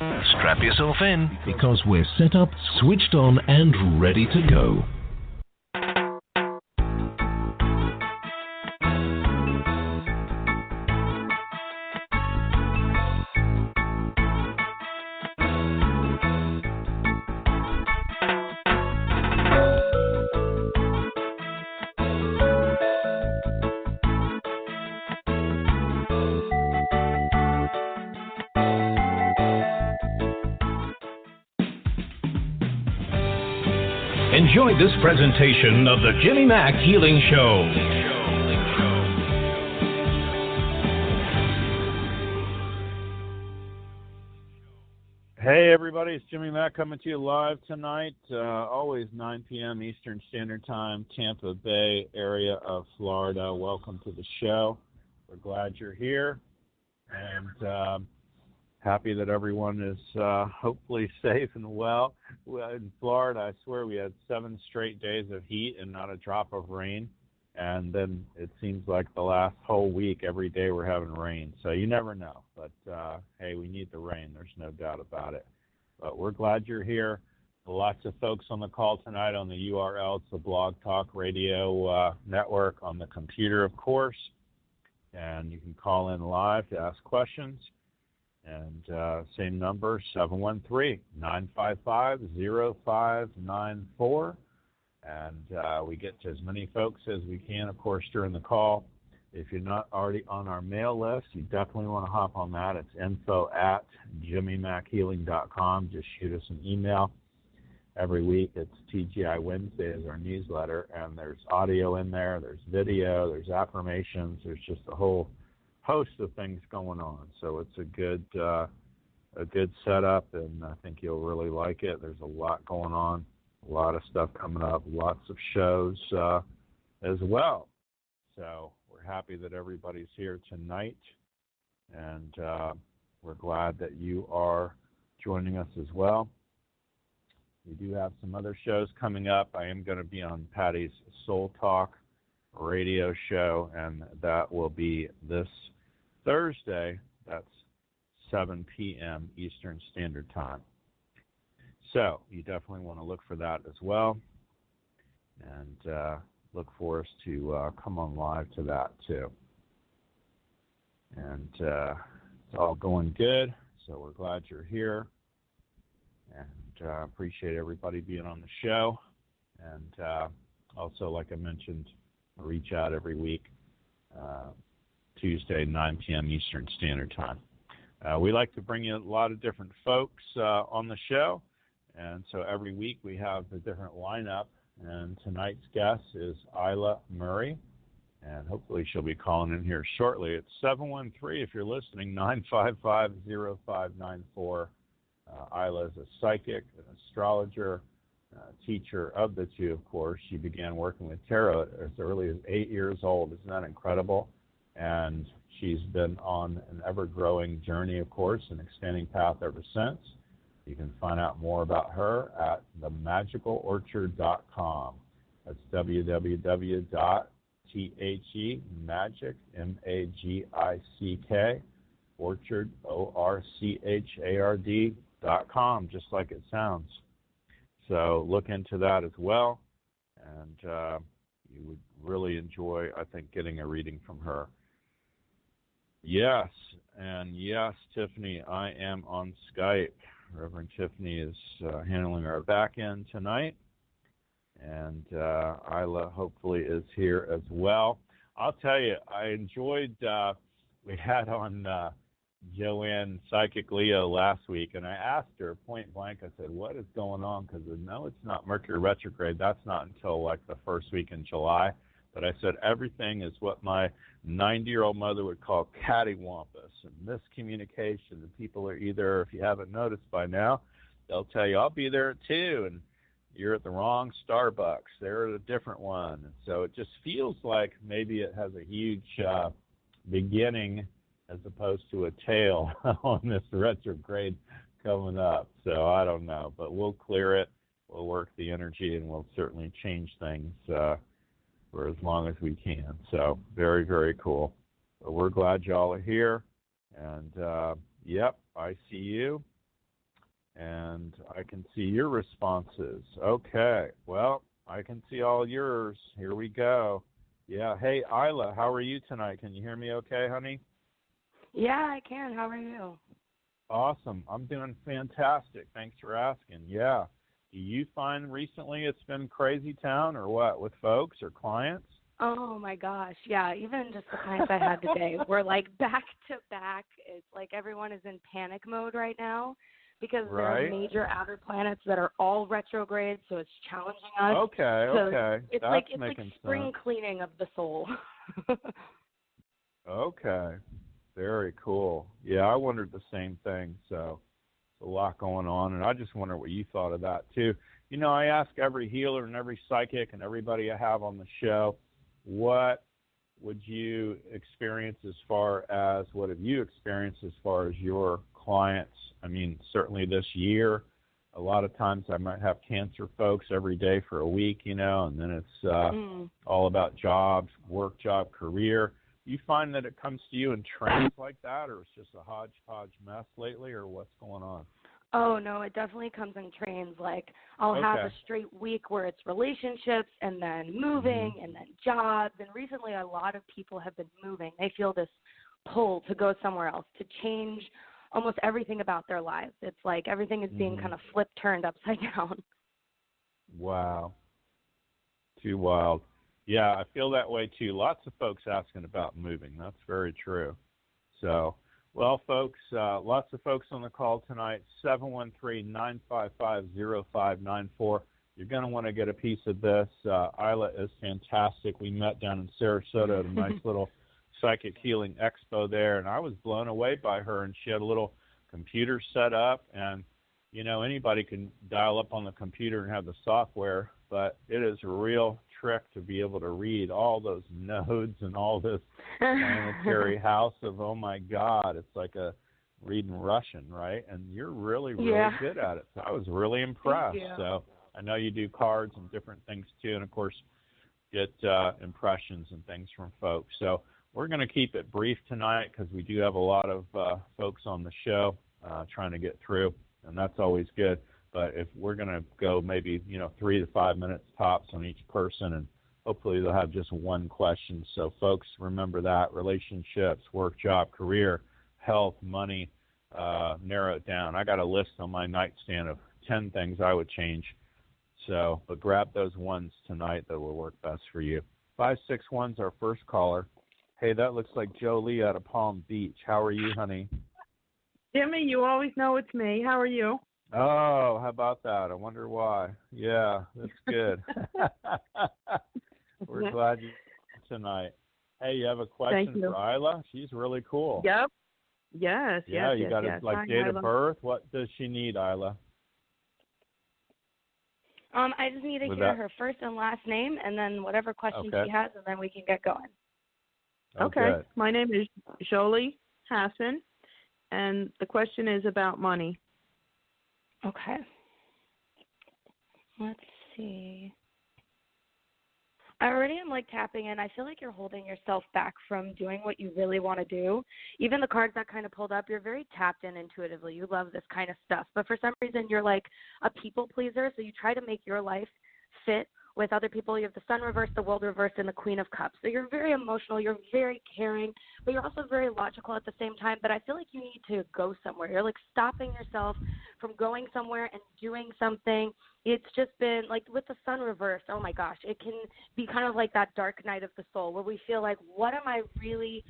Strap yourself in because we're set up, switched on, and ready to go. Enjoy this presentation of the Jimmy Mack Healing Show. Hey everybody, it's Jimmy Mack coming to you live tonight, always 9 p.m. Eastern Standard Time, Tampa Bay area of Florida. Welcome to the show. We're glad you're here, and happy that everyone is hopefully safe and well. In Florida, I swear we had 7 straight days of heat and not a drop of rain. And then it seems like the last whole week, every day we're having rain. So you never know. But, hey, we need the rain. There's no doubt about it. But we're glad you're here. Lots of folks on the call tonight on the URL. It's the Blog Talk Radio network on the computer, of course. And you can call in live to ask questions. And same number, 713-955-0594. And we get to as many folks as we can, of course, during the call. If you're not already on our mail list, you definitely want to hop on that. It's info@jimmymackhealing.com. Just shoot us an email. Every week, it's TGI Wednesday is our newsletter, and there's audio in there, there's video, there's affirmations, there's just a whole host of things going on. So it's a good setup, and I think you'll really like it. There's a lot going on, a lot of stuff coming up, lots of shows as well. So we're happy that everybody's here tonight, and we're glad that you are joining us as well. We do have some other shows coming up. I am going to be on Patty's Soul Talk radio show, and that will be this Thursday. That's 7 p.m. Eastern Standard Time. So you definitely want to look for that as well, and look for us to come on live to that too. And it's all going good, so we're glad you're here, and appreciate everybody being on the show. And also, like I mentioned, reach out every week, Tuesday, 9 p.m. Eastern Standard Time. We like to bring you a lot of different folks on the show, and so every week we have a different lineup, and tonight's guest is Ayla Murray, and hopefully she'll be calling in here shortly. It's 713, if you're listening, 955-0594. Ayla is a psychic, an astrologer, teacher of the two, of course. She began working with tarot as early as 8 years old. Isn't that incredible? And she's been on an ever-growing journey, of course, an expanding path ever since. You can find out more about her at themagicalorchard.com. That's www.magic, M-A-G-I-C-K, orchard, ORCHARD.com, just like it sounds. So look into that as well, and you would really enjoy, I think, getting a reading from her. Yes, and yes, Tiffany, I am on Skype. Reverend Tiffany is handling our back end tonight, and Ayla hopefully is here as well. I'll tell you, I enjoyed, we had on Joanne Psychic Leo last week, and I asked her point blank, I said, what is going on? Because no, it's not Mercury retrograde. That's not until like the first week in July. But I said everything is what my 90-year-old mother would call cattywampus and miscommunication. And people are either, if you haven't noticed by now, they'll tell you, I'll be there at 2, and you're at the wrong Starbucks. They're at a different one. And so it just feels like maybe it has a huge beginning as opposed to a tail on this retrograde coming up. So I don't know, but we'll clear it. We'll work the energy, and we'll certainly change things for as long as we can. So very, very cool. But we're glad y'all are here. And, yep, I see you. And I can see your responses. Okay. Well, I can see all yours. Here we go. Yeah. Hey, Ayla, how are you tonight? Can you hear me okay, honey? Yeah, I can. How are you? Awesome. I'm doing fantastic. Thanks for asking. Yeah. Do you find recently it's been crazy town or what with folks or clients? Oh my gosh, yeah, even just the clients I had today were like back to back. It's like everyone is in panic mode right now because there are major outer planets that are all retrograde, so it's challenging us. Okay, so okay. It's That's like spring sense. cleaning of the soul. Okay. Very cool. Yeah, I wondered the same thing, so a lot going on, and I just wonder what you thought of that too. You know, I ask every healer and every psychic and everybody I have on the show, what would you experience as far as, what have you experienced as far as your clients? I mean, certainly this year, a lot of times I might have cancer folks every day for a week, you know, and then it's all about jobs, work, job, career. You find that it comes to you in trends like that, or it's just a hodgepodge mess lately, or what's going on? Oh, no, it definitely comes in trains. Like, I'll have a straight week where it's relationships and then moving and then jobs. And recently a lot of people have been moving. They feel this pull to go somewhere else, to change almost everything about their lives. It's like everything is being kind of flipped, turned upside down. Wow. Too wild. Yeah, I feel that way too. Lots of folks asking about moving. That's very true. So, well, folks, lots of folks on the call tonight, 713-955-0594. You're going to want to get a piece of this. Ayla is fantastic. We met down in Sarasota at a nice little psychic healing expo there, and I was blown away by her, and she had a little computer set up, and, you know, anybody can dial up on the computer and have the software, but it is a real trick to be able to read all those nodes and all this planetary house of, oh my God, it's like a reading Russian, right? And you're really, really good at it. So I was really impressed. So I know you do cards and different things too, and of course get impressions and things from folks. So we're going to keep it brief tonight because we do have a lot of folks on the show trying to get through, and that's always good. But if we're going to go maybe, 3 to 5 minutes tops on each person, and hopefully they'll have just one question. So, folks, remember that. Relationships, work, job, career, health, money, narrow it down. I got a list on my nightstand of 10 things I would change. So, but grab those ones tonight that will work best for you. 561's our first caller. Hey, that looks like Jolie out of Palm Beach. How are you, honey? Jimmy, you always know it's me. How are you? Oh, how about that? I wonder why. Yeah, that's good. We're glad you're tonight. Hey, you have a question for Ayla? She's really cool. Yep. Yes. Yeah, you got yes. Like date of birth. What does she need, Ayla? I just need to hear her first and last name, and then whatever question she has, and then we can get going. Okay. My name is Jolie Hassan, and the question is about money. Okay. Let's see. I already am tapping in. I feel like you're holding yourself back from doing what you really want to do. Even the cards that kind of pulled up, you're very tapped in intuitively. You love this kind of stuff. But for some reason, you're like a people pleaser, so you try to make your life fit with other people. You have the Sun reversed, the World reversed, and the Queen of Cups. So you're very emotional, you're very caring, but you're also very logical at the same time. But I feel like you need to go somewhere. You're stopping yourself from going somewhere and doing something. It's just been with the Sun reversed, oh my gosh, it can be kind of like that dark night of the soul where we feel like, what am I really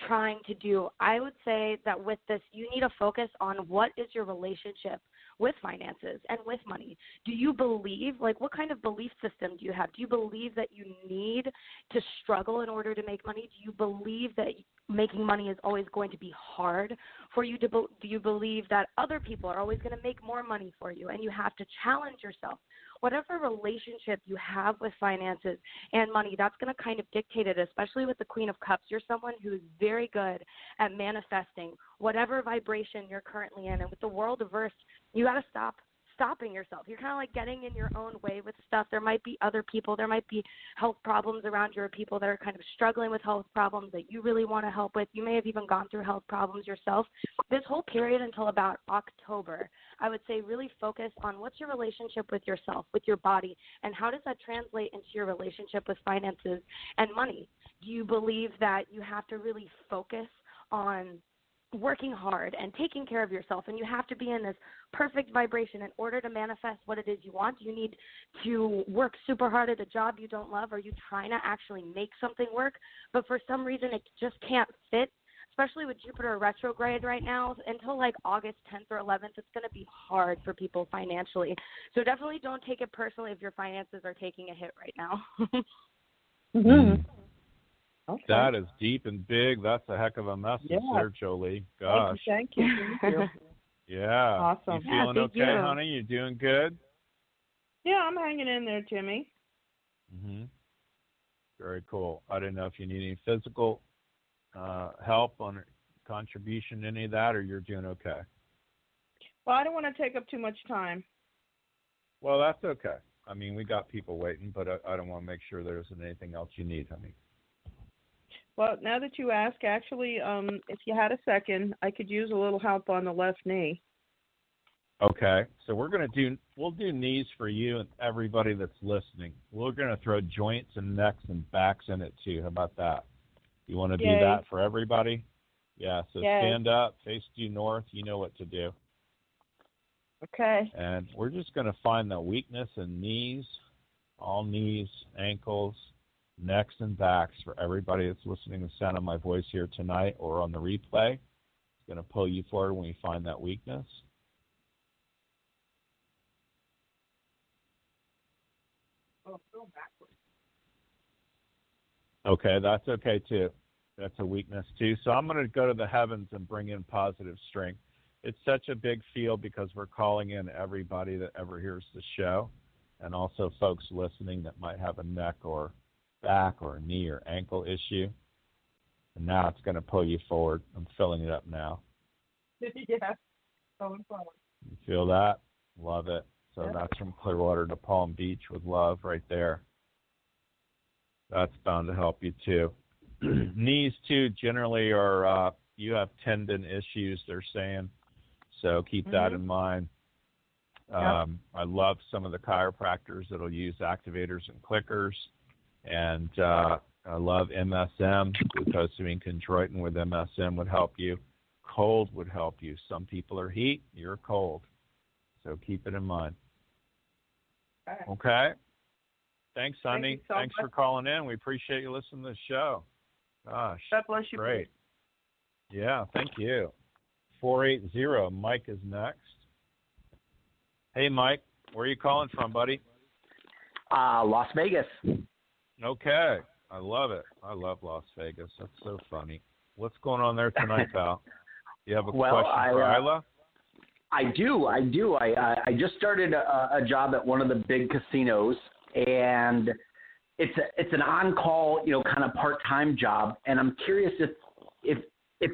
trying to do? I would say that with this, you need to focus on what is your relationship with finances and with money. Do you believe, what kind of belief system do you have? Do you believe that you need to struggle in order to make money? Do you believe that making money is always going to be hard for you? Do you believe that other people are always going to make more money for you and you have to challenge yourself? Whatever relationship you have with finances and money, that's going to kind of dictate it, especially with the Queen of Cups. You're someone who is very good at manifesting whatever vibration you're currently in. And with the World reversed, you got to stop stopping yourself. You're kind of like getting in your own way with stuff. There might be other people. There might be health problems around you or people that are kind of struggling with health problems that you really want to help with. You may have even gone through health problems yourself. This whole period until about October, I would say really focus on what's your relationship with yourself, with your body, and how does that translate into your relationship with finances and money? Do you believe that you have to really focus on working hard and taking care of yourself, and you have to be in this perfect vibration in order to manifest what it is you want? You need to work super hard at a job you don't love, or you trying to actually make something work, but for some reason it just can't fit, especially with Jupiter retrograde right now. Until like August 10th or 11th, it's going to be hard for people financially. So definitely don't take it personally if your finances are taking a hit right now. Mm-hmm. Okay. That is deep and big. That's a heck of a message there, Jolie. Gosh. Thank you. Yeah. Awesome. You feeling okay, honey? You doing good? Yeah, I'm hanging in there, Jimmy. Very cool. I didn't know if you need any physical help on contribution, any of that, or you're doing okay? Well, I don't want to take up too much time. Well, that's okay. I mean, we got people waiting, but I don't want to make sure there isn't anything else you need, honey. Well, now that you ask, actually, if you had a second, I could use a little help on the left knee. Okay, so we'll do knees for you and everybody that's listening. We're going to throw joints and necks and backs in it too. How about that? You want to do that for everybody? Yeah, so stand up, face due north. You know what to do. Okay. And we're just going to find the weakness in knees, all knees, ankles, necks and backs for everybody that's listening to the sound of my voice here tonight or on the replay. It's going to pull you forward when you find that weakness. Oh, go backwards. Okay, that's okay too. That's a weakness too. So I'm going to go to the heavens and bring in positive strength. It's such a big field because we're calling in everybody that ever hears the show, and also folks listening that might have a neck or back or knee or ankle issue. And now it's going to pull you forward. I'm filling it up now. Yeah, going forward. You feel that? Love it. So that's from Clearwater to Palm Beach with love right there. That's bound to help you too. Knees too generally are, you have tendon issues, they're saying. So keep that in mind. I love some of the chiropractors that'll use activators and clickers. And I love MSM, glucosamine chondroitin with MSM would help you. Cold would help you. Some people are heat, you're cold. So keep it in mind. Okay? Thanks, honey. Thanks for calling in. We appreciate you listening to the show. Gosh. God bless you. Great. Yeah, thank you. 480, Mike is next. Hey, Mike. Where are you calling from, buddy? Las Vegas. Okay. I love it. I love Las Vegas. That's so funny. What's going on there tonight, pal? You have a question for Ayla? I do. I just started a job at one of the big casinos, and it's an on-call, kind of part-time job. And I'm curious if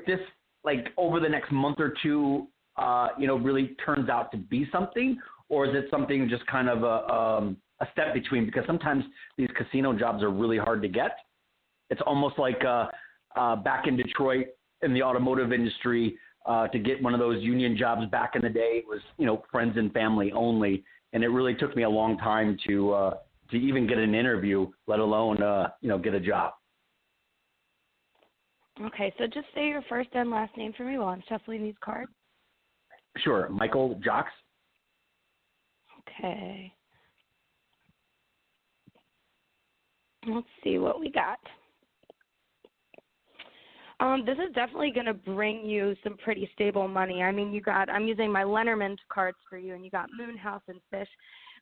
this, like, over the next month or two, really turns out to be something, or is it something just kind of a step between? Because sometimes these casino jobs are really hard to get. It's almost like back in Detroit in the automotive industry, to get one of those union jobs back in the day, it was, friends and family only. And it really took me a long time to even get an interview, let alone, get a job. Okay, so just say your first and last name for me while I'm shuffling these cards. Sure. Michael Jocks. Okay. Let's see what we got. This is definitely going to bring you some pretty stable money. I mean, I'm using my Lenormand cards for you, and you got Moon, House, and Fish.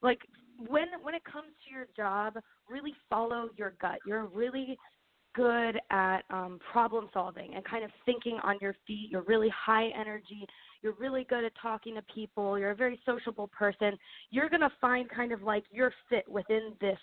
Like, when it comes to your job, really follow your gut. You're really good at problem solving and kind of thinking on your feet. You're really high energy. You're really good at talking to people. You're a very sociable person. You're going to find kind of like your fit within this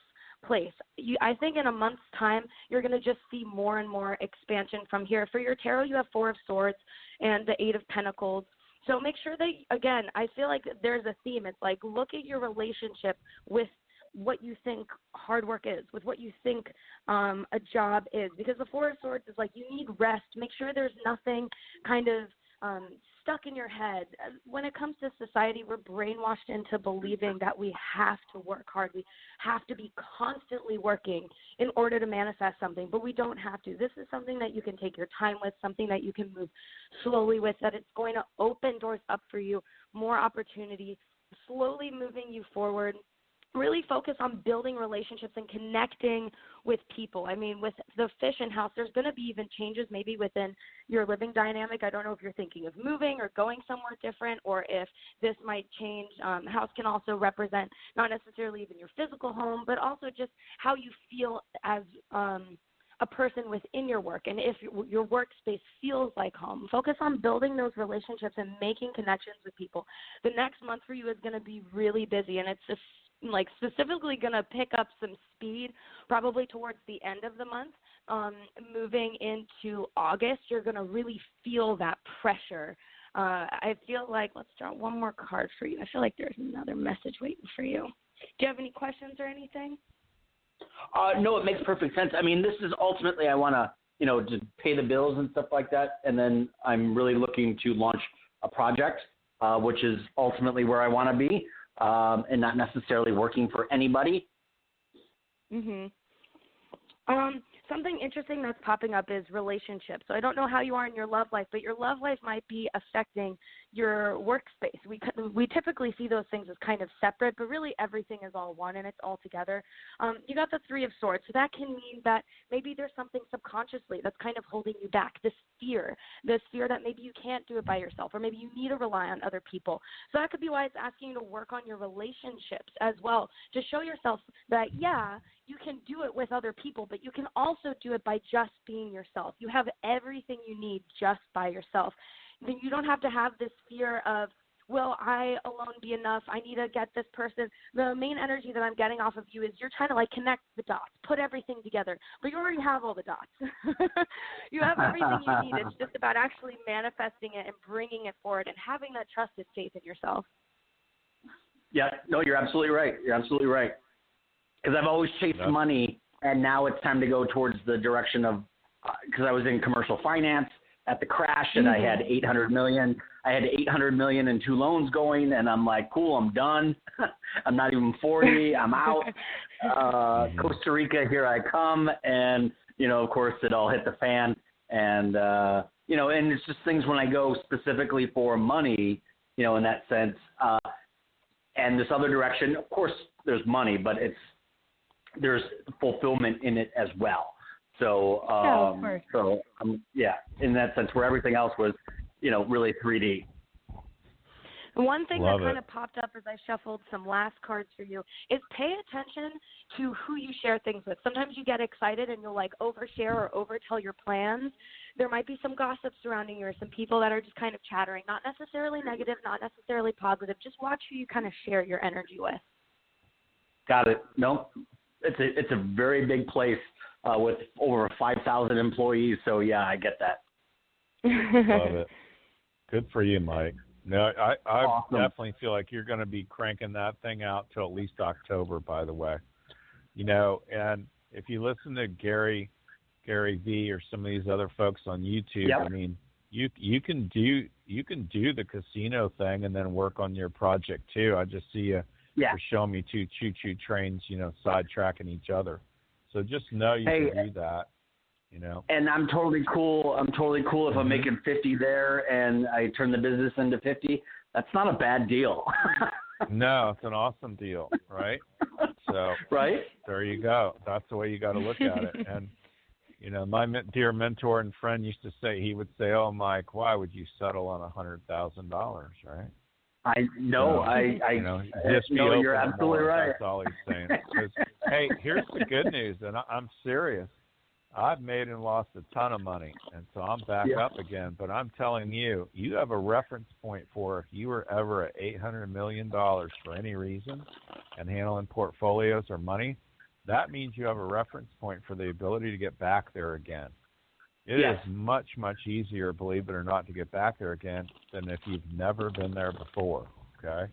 place. I think in a month's time, you're going to just see more and more expansion from here. For your tarot, you have 4 of Swords and the 8 of Pentacles. So make sure that, again, I feel like there's a theme. It's like, look at your relationship with what you think hard work is, with what you think a job is. Because the Four of Swords is like, you need rest. Make sure there's nothing kind of stuck in your head. When it comes to society, we're brainwashed into believing that we have to work hard. We have to be constantly working in order to manifest something, but we don't have to. This is something that you can take your time with, something that you can move slowly with, that it's going to open doors up for you, more opportunity, slowly moving you forward. Really focus on building relationships and connecting with people. I mean, with the Fish in house, there's going to be even changes maybe within your living dynamic. I don't know if you're thinking of moving or going somewhere different, or if this might change. House can also represent not necessarily even your physical home, but also just how you feel as a person within your work, and if your workspace feels like home. Focus on building those relationships and making connections with people. The next month for you is going to be really busy, and it's just like specifically going to pick up some speed probably towards the end of the month. Moving into August, you're going to really feel that pressure. I feel like, let's draw one more card for you. I feel like there's another message waiting for you. Do you have any questions or anything? No, it makes perfect sense. I mean, this is ultimately, I want to, to pay the bills and stuff like that. And then I'm really looking to launch a project, which is ultimately where I want to be. And not necessarily working for anybody. Mhm. Something interesting that's popping up is relationships. So I don't know how you are in your love life, but your love life might be affecting your workspace. We typically see those things as kind of separate, but really everything is all one and it's all together. You got the Three of Swords, so that can mean that maybe there's something subconsciously that's kind of holding you back, this fear that maybe you can't do it by yourself, or maybe you need to rely on other people. So that could be why it's asking you to work on your relationships as well, to show yourself that, yeah, you can do it with other people, but you can also do it by just being yourself. You have everything you need just by yourself. Then you don't have to have this fear of, will I alone be enough? I need to get this person. The main energy that I'm getting off of you is you're trying to like connect the dots, put everything together, but you already have all the dots. You have everything you need. It's just about actually manifesting it and bringing it forward and having that trusted faith in yourself. Yeah, no, you're absolutely right. You're absolutely right. Because I've always chased money, and now it's time to go towards the direction of, because I was in commercial finance at the crash, and I had $800 million. I had $800 million in 2 loans going, and I'm like, cool, I'm done. I'm not even 40. I'm out. Costa Rica, here I come. And, of course, it all hit the fan. And, and it's just things when I go specifically for money, in that sense. And this other direction, of course, there's money, but there's fulfillment in it as well. So, of course. In that sense, where everything else was, really 3D. One thing that kind of popped up as I shuffled some last cards for you is pay attention to who you share things with. Sometimes you get excited and you'll like overshare or overtell your plans. There might be some gossip surrounding you or some people that are just kind of chattering, not necessarily negative, not necessarily positive. Just watch who you kind of share your energy with. Got it. No, it's a very big place with over 5,000 employees. So, yeah, I get that. Love it. Good for you, Mike. No, I awesome. Definitely feel like you're going to be cranking that thing out till at least October, by the way. And if you listen to Gary V or some of these other folks on YouTube, I mean, you can do the casino thing and then work on your project too. I just see you for showing me 2 choo-choo trains, sidetracking each other. So just know you can do that. And I'm totally cool. If I'm making 50 there and I turn the business into 50. That's not a bad deal. No, it's an awesome deal, right? So right there you go. That's the way you got to look at it. And my dear mentor and friend used to say, he would say, "Oh, Mike, why would you settle on $100,000?" Right? I know. Just be no, you're open absolutely more. right. That's all he's saying. Hey, here's the good news, and I'm serious. I've made and lost a ton of money, and so I'm back up again. But I'm telling you, you have a reference point for if you were ever at $800 million for any reason and handling portfolios or money, that means you have a reference point for the ability to get back there again. It is much, much easier, believe it or not, to get back there again than if you've never been there before, okay?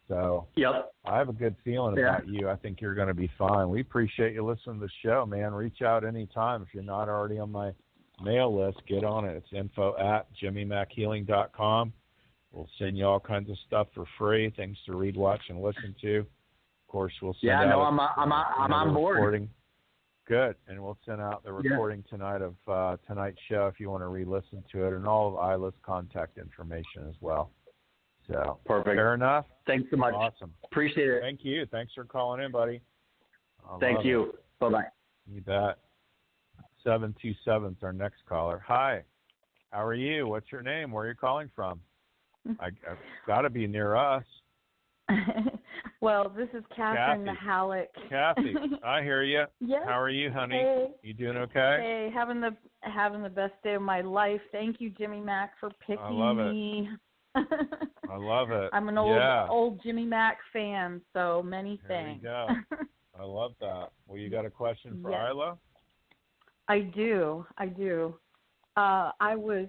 So I have a good feeling about you. I think you're going to be fine. We appreciate you listening to the show, man. Reach out anytime. If you're not already on my mail list, get on it. It's info@jimmymackhealing.com. We'll send you all kinds of stuff for free, things to read, watch, and listen to. Of course, we'll send out I'm on board. Recording. Good, and we'll send out the recording tonight of tonight's show if you want to re-listen to it, and all of Ayla's contact information as well. So perfect. Fair enough. Thanks so much. Awesome. Appreciate it. Thank you. Thanks for calling in, buddy. Thank you. Bye-bye. You bet. 727 is our next caller. Hi. How are you? What's your name? Where are you calling from? I've got to be near us. Well, this is Catherine Mahalik. Kathy, I hear you. Yes. How are you, honey? Hey. You doing okay? Hey, having the best day of my life. Thank you, Jimmy Mack, for picking me. I love it. I'm an old Jimmy Mack fan, so many thanks. There you go. I love that. Well, you got a question for Ayla? I do. I was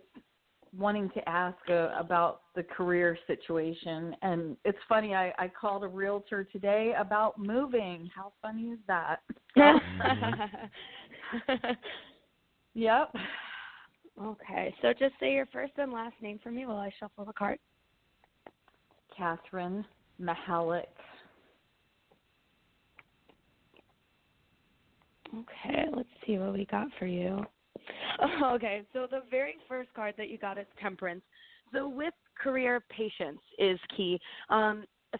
wanting to ask about the career situation, and it's funny, I called a realtor today about moving. How funny is that? Yep. Okay, so just say your first and last name for me while I shuffle the card. Catherine Mahalik. Okay, let's see what we got for you. Okay, so the very first card that you got is Temperance. So with career, patience is key.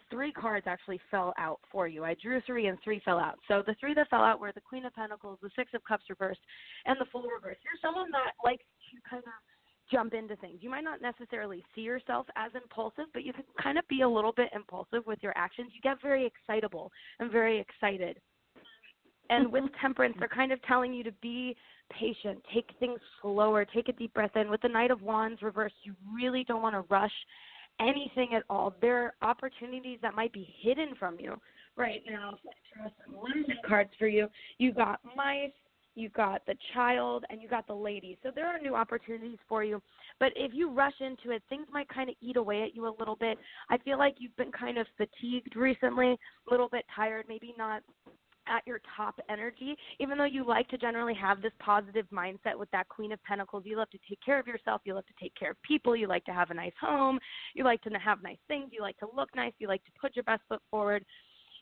3 cards actually fell out for you. I drew 3 and 3 fell out. So the 3 that fell out were the Queen of Pentacles, the 6 of Cups reversed, and the Fool reversed. You're someone that likes to kind of jump into things. You might not necessarily see yourself as impulsive, but you can kind of be a little bit impulsive with your actions. You get very excitable and very excited. And with Temperance, they're kind of telling you to be patient, take things slower, take a deep breath in. With the Knight of Wands reversed, you really don't want to rush anything at all. There are opportunities that might be hidden from you right now. So I throw some losing cards for you. You got Mice, you got the Child, and you got the Lady. So there are new opportunities for you. But if you rush into it, things might kind of eat away at you a little bit. I feel like you've been kind of fatigued recently, a little bit tired, maybe not at your top energy, even though you like to generally have this positive mindset with that Queen of Pentacles. You love to take care of yourself. You love to take care of people. You like to have a nice home. You like to have nice things. You like to look nice. You like to put your best foot forward.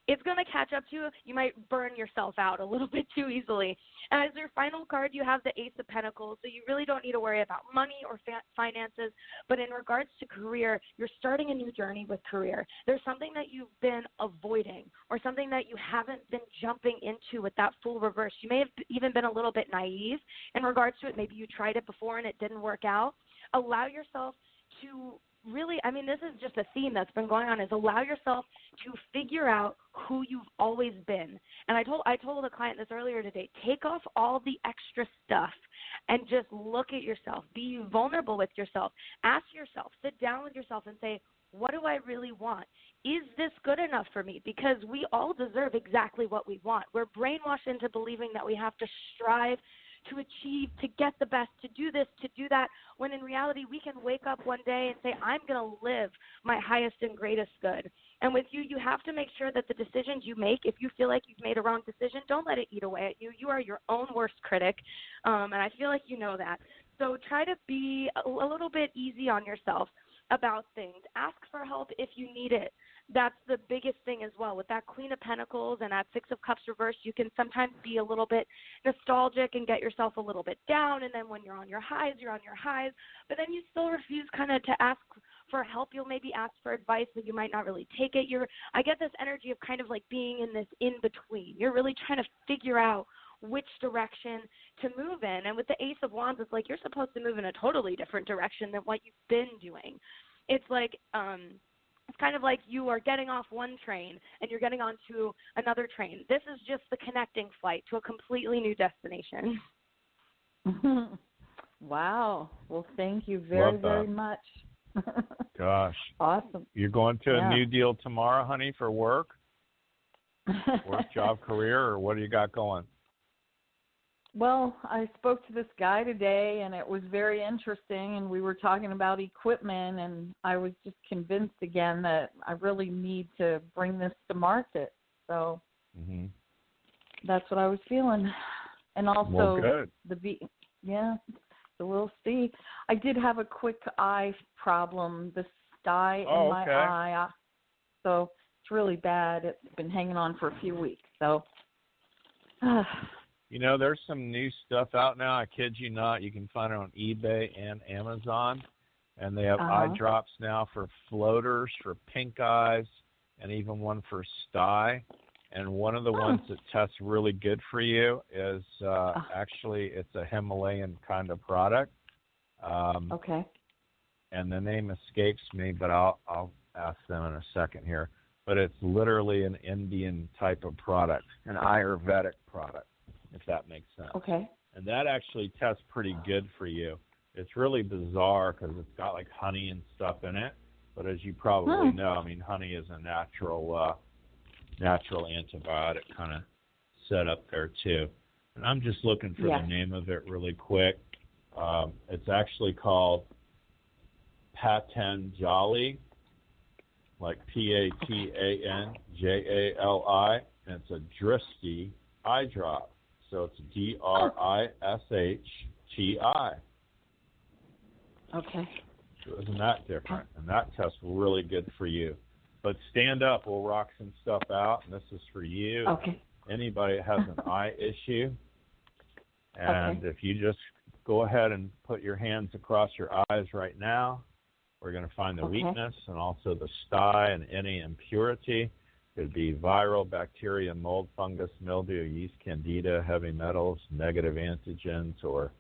It's going to catch up to you. You might burn yourself out a little bit too easily. And as your final card, you have the Ace of Pentacles, so you really don't need to worry about money or finances. But in regards to career, you're starting a new journey with career. There's something that you've been avoiding or something that you haven't been jumping into with that Fool reverse. You may have even been a little bit naive in regards to it. Maybe you tried it before and it didn't work out. Allow yourself to really, I mean, this is just a theme that's been going on, is allow yourself to figure out who you've always been. And I told a client this earlier today, take off all the extra stuff and just look at yourself. Be vulnerable with yourself. Ask yourself, sit down with yourself and say, what do I really want? Is this good enough for me? Because we all deserve exactly what we want. We're brainwashed into believing that we have to strive to achieve, to get the best, to do this, to do that, when in reality we can wake up one day and say, I'm going to live my highest and greatest good. And with you, you have to make sure that the decisions you make, if you feel like you've made a wrong decision, don't let it eat away at you. You are your own worst critic, and I feel like you know that. So try to be a little bit easy on yourself about things. Ask for help if you need it. That's the biggest thing as well. With that Queen of Pentacles and that 6 of Cups reversed, you can sometimes be a little bit nostalgic and get yourself a little bit down. And then when you're on your highs, you're on your highs. But then you still refuse kind of to ask for help. You'll maybe ask for advice, but you might not really take it. I get this energy of kind of like being in this in-between. You're really trying to figure out which direction to move in. And with the Ace of Wands, it's like you're supposed to move in a totally different direction than what you've been doing. It's like it's kind of like you are getting off one train and you're getting onto another train. This is just the connecting flight to a completely new destination. Wow. Well, thank you very, very much. Gosh. Awesome. You're going to a new deal tomorrow, honey, for work? Work, job, career, or what do you got going? Well, I spoke to this guy today, and it was very interesting, and we were talking about equipment, and I was just convinced again that I really need to bring this to market. So that's what I was feeling. And also so we'll see. I did have a quick eye problem, the sty in my eye. So it's really bad. It's been hanging on for a few weeks. So you know, there's some new stuff out now. I kid you not. You can find it on eBay and Amazon. And they have eye drops now for floaters, for pink eyes, and even one for sty. And one of the ones that tests really good for you is actually it's a Himalayan kind of product. Okay. And the name escapes me, but I'll ask them in a second here. But it's literally an Indian type of product, an Ayurvedic product, if that makes sense. Okay. And that actually tests pretty good for you. It's really bizarre because it's got like honey and stuff in it. But as you probably know, I mean, honey is a natural antibiotic kind of set up there too. And I'm just looking for the name of it really quick. It's actually called Patanjali, like Patanjali, and it's a Dristi eye drop. So it's Drishti. Okay. So isn't that different? And that tests really good for you. But stand up, we'll rock some stuff out, and this is for you. Okay. Anybody that has an eye issue. And if you just go ahead and put your hands across your eyes right now, we're going to find the weakness and also the sty and any impurity. Could be viral, bacteria, mold, fungus, mildew, yeast, candida, heavy metals, negative antigens, or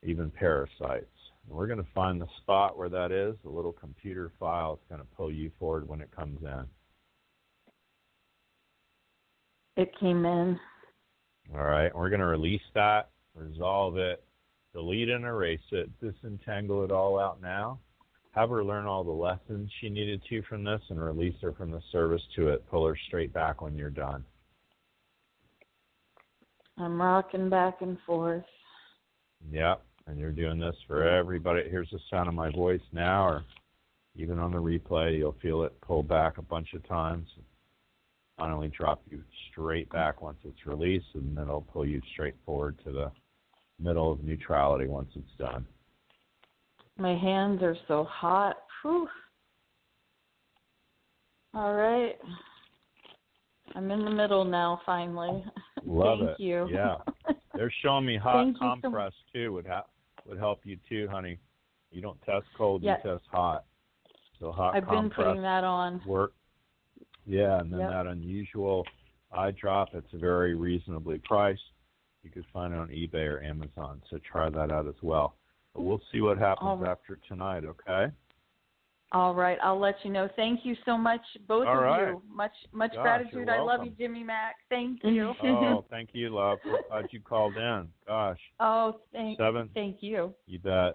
even parasites. And we're going to find the spot where that is. The little computer file is going to pull you forward when it comes in. It came in. All right. We're going to release that, resolve it, delete and erase it, disentangle it all out now. Have her learn all the lessons she needed to from this and release her from the service to it. Pull her straight back when you're done. I'm rocking back and forth. Yep, and you're doing this for everybody. Here's the sound of my voice now, or even on the replay, you'll feel it pull back a bunch of times. Finally drop you straight back once it's released, and then it'll pull you straight forward to the middle of neutrality once it's done. My hands are so hot. Whew. All right. I'm in the middle now, finally. Love Thank it. you. Yeah. They're showing me hot compress, too, would help you, too, honey. You don't test cold, you test hot. So hot I've compress been putting that on. Work. Yeah, and then that unusual eye drop, it's very reasonably priced. You could find it on eBay or Amazon, so try that out as well. But we'll see what happens after tonight, okay? All right, I'll let you know. Thank you so much, both of you. Much gratitude. I love you, Jimmy Mack. Thank you. Oh, thank you, love. We're glad you called in. Gosh. Oh, thank you. You bet.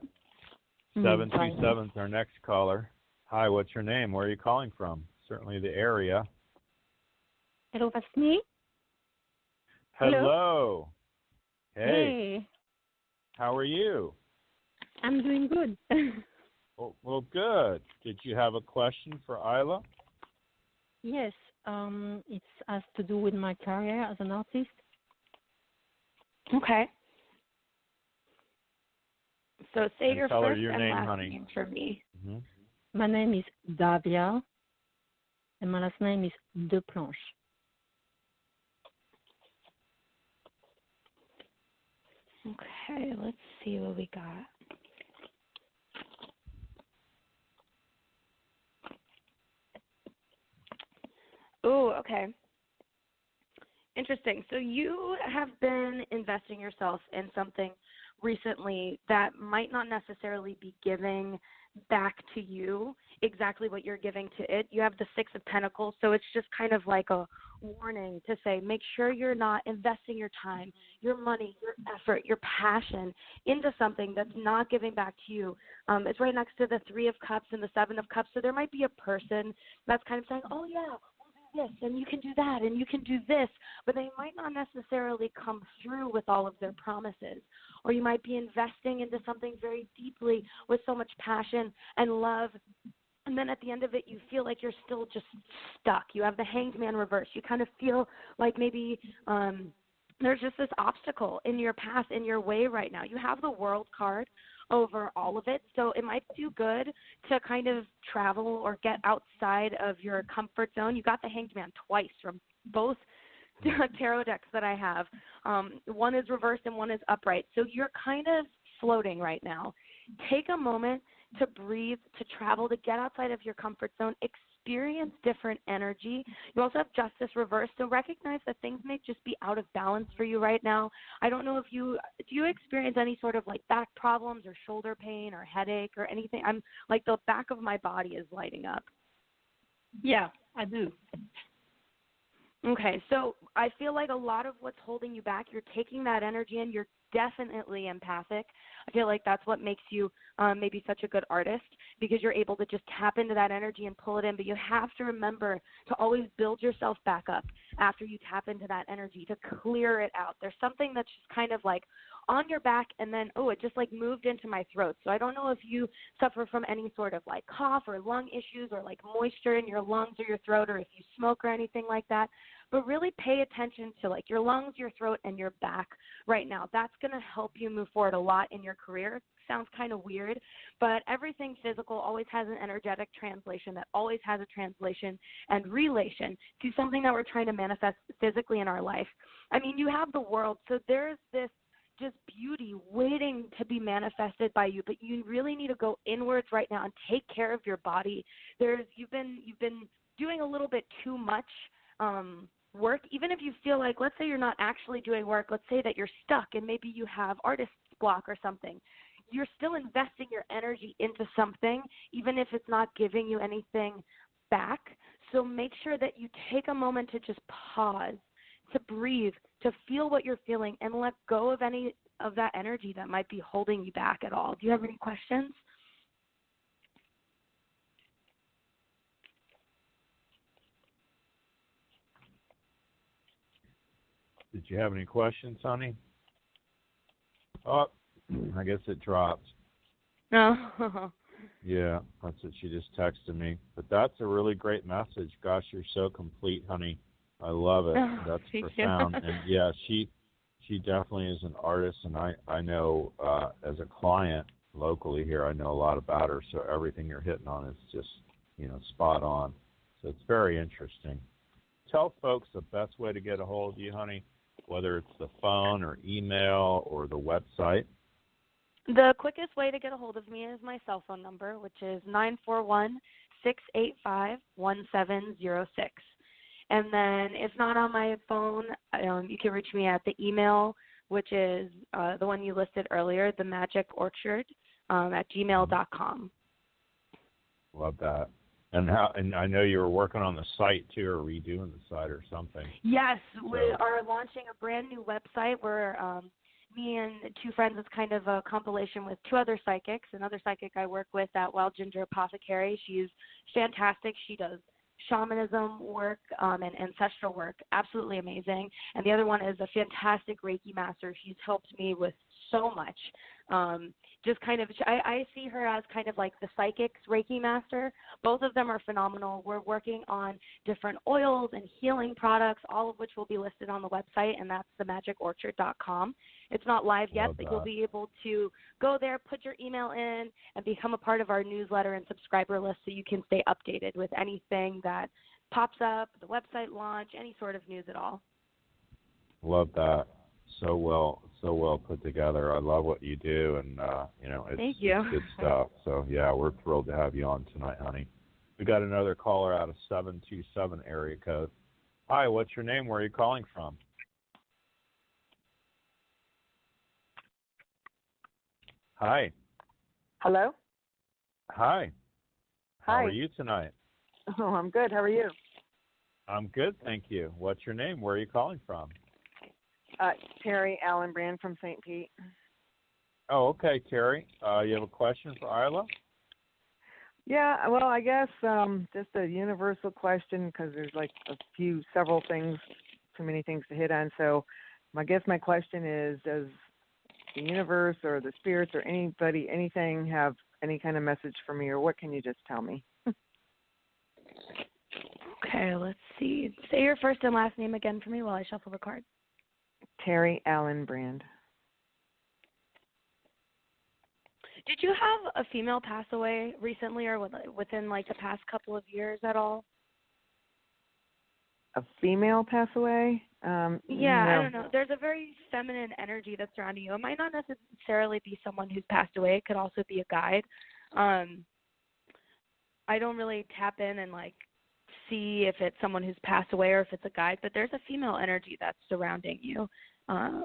727 is our next caller. Hi, what's your name? Where are you calling from? Certainly the area. Hello, that's me. Hello. Hey. How are you? I'm doing good. Well, good. Did you have a question for Ayla? Yes. It has to do with my career as an artist. Okay. So say your tell her first your and name, last honey. name for me. Mm-hmm. My name is Davia, and my last name is De Planche. Okay, let's see what we got. Oh, okay. Interesting. So you have been investing yourself in something recently that might not necessarily be giving back to you exactly what you're giving to it. You have the Six of Pentacles, so it's just kind of like a warning to say make sure you're not investing your time, your money, your effort, your passion into something that's not giving back to you. It's right next to the Three of Cups and the Seven of Cups, so there might be a person that's kind of saying, oh, yeah, this, and you can do that, and you can do this, but they might not necessarily come through with all of their promises. Or you might be investing into something very deeply with so much passion and love, and then at the end of it, you feel like you're still just stuck. You have the Hanged Man reverse. You kind of feel like maybe there's just this obstacle in your path, in your way right now. You have the World card over all of it, so it might do good to kind of travel or get outside of your comfort zone. You got the Hanged Man twice from both tarot decks that I have. One is reversed and one is upright, so you're kind of floating right now. Take a moment to breathe, to travel, to get outside of your comfort zone, experience different energy. You also have Justice reversed, so recognize that things may just be out of balance for you right now. I don't know if do you experience any sort of like back problems or shoulder pain or headache or anything? I'm like the back of my body is lighting up. Yeah, I do. Okay, so I feel like a lot of what's holding you back, you're taking that energy in, you're definitely empathic. I feel like that's what makes you maybe such a good artist, because you're able to just tap into that energy and pull it in. But you have to remember to always build yourself back up after you tap into that energy, to clear it out. There's something that's just kind of like on your back, and then, it just like moved into my throat. So I don't know if you suffer from any sort of like cough or lung issues or like moisture in your lungs or your throat, or if you smoke or anything like that. But really pay attention to like your lungs, your throat, and your back right now. That's going to help you move forward a lot in your career. Sounds kind of weird, but everything physical always has an energetic translation that always has a translation and relation to something that we're trying to manifest physically in our life. I mean, you have the world, so there's this just beauty waiting to be manifested by you, but you really need to go inwards right now and take care of your body. You've been doing a little bit too much work. Even if you feel like, let's say you're not actually doing work, let's say that you're stuck and maybe you have artist's block or something, you're still investing your energy into something, even if it's not giving you anything back. So make sure that you take a moment to just pause, to breathe, to feel what you're feeling, and let go of any of that energy that might be holding you back at all. Do you have any questions? Did you have any questions, honey? Oh, I guess it dropped. No. Yeah, that's what she just texted me. But that's a really great message. Gosh, you're so complete, honey. I love it. That's profound. And yeah, she definitely is an artist, and I know as a client locally here, I know a lot about her. So everything you're hitting on is just spot on. So it's very interesting. Tell folks the best way to get a hold of you, honey, whether it's the phone or email or the website. The quickest way to get a hold of me is my cell phone number, which is 941-685-1706. And then if not on my phone, you can reach me at the email, which is the one you listed earlier, themagicorchard at gmail.com. Love that. And I know you were working on the site too, or redoing the site or something. Yes, we are launching a brand new website where me and two friends, it's kind of a compilation with two other psychics. Another psychic I work with at Wild Ginger Apothecary. She's fantastic. She does shamanism work and ancestral work, absolutely amazing. And the other one is a fantastic Reiki master. She's helped me with so much. Just kind of, I see her as kind of like the psychic's Reiki master. Both of them are phenomenal. We're working on different oils and healing products, all of which will be listed on the website, and that's themagicorchard.com. It's not live yet, but you'll be able to go there, put your email in, and become a part of our newsletter and subscriber list so you can stay updated with anything that pops up, the website launch, any sort of news at all. Love that. So well put together. I love what you do, and Thank you. It's good stuff. So yeah, we're thrilled to have you on tonight, honey. We got another caller out of 727 area code. Hi, what's your name? Where are you calling from? Hi. Hello? Hi. Hi. How are you tonight? Oh, I'm good. How are you? I'm good, thank you. What's your name? Where are you calling from? Terry Allen Brand from St. Pete. Oh, okay, Terry. You have a question for Ayla? Yeah, well, I guess just a universal question because there's like several things, too many things to hit on. So I guess my question is, does the universe or the spirits or anybody, anything have any kind of message for me, or what can you just tell me? Okay, let's see. Say your first and last name again for me while I shuffle the cards. Terry Allen Brand. Did you have a female pass away recently or within like the past couple of years at all? A female pass away? Yeah, no. I don't know. There's a very feminine energy that's surrounding you. It might not necessarily be someone who's passed away. It could also be a guide. I don't really tap in and like see if it's someone who's passed away or if it's a guide, but there's a female energy that's surrounding you.